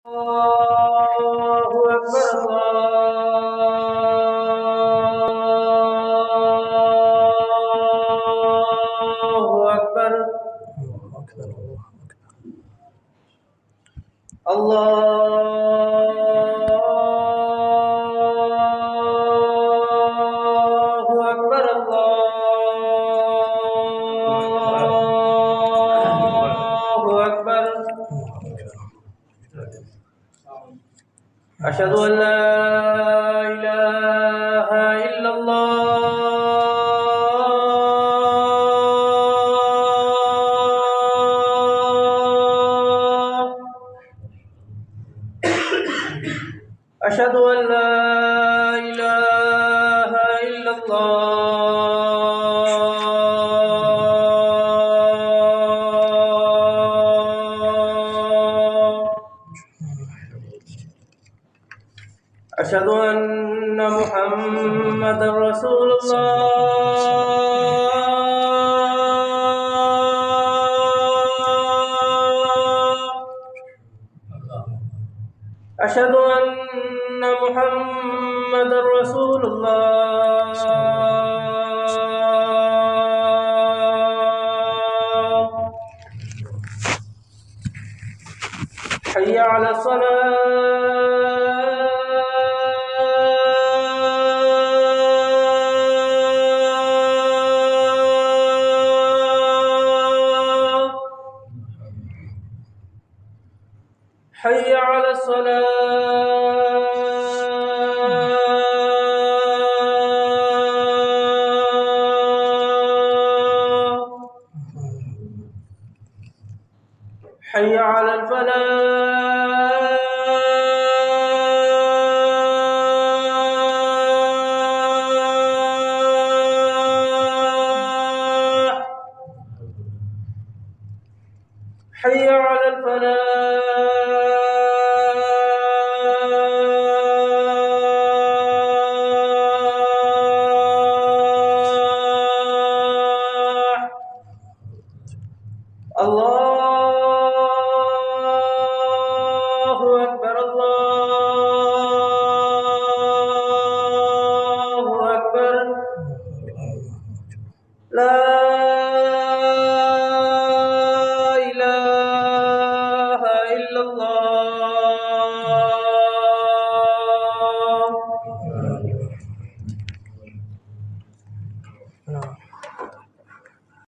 الله أكبر الله أكبر الله أكبر الله أكبر أشهد أن لا إله إلا الله أشهد أن لا إله إلا الله أشهد أن محمدا رسول الله أشهد أن محمدا رسول الله حي على الصلاة حي على الصلاة حي على الفلاح حي على الفلاح الله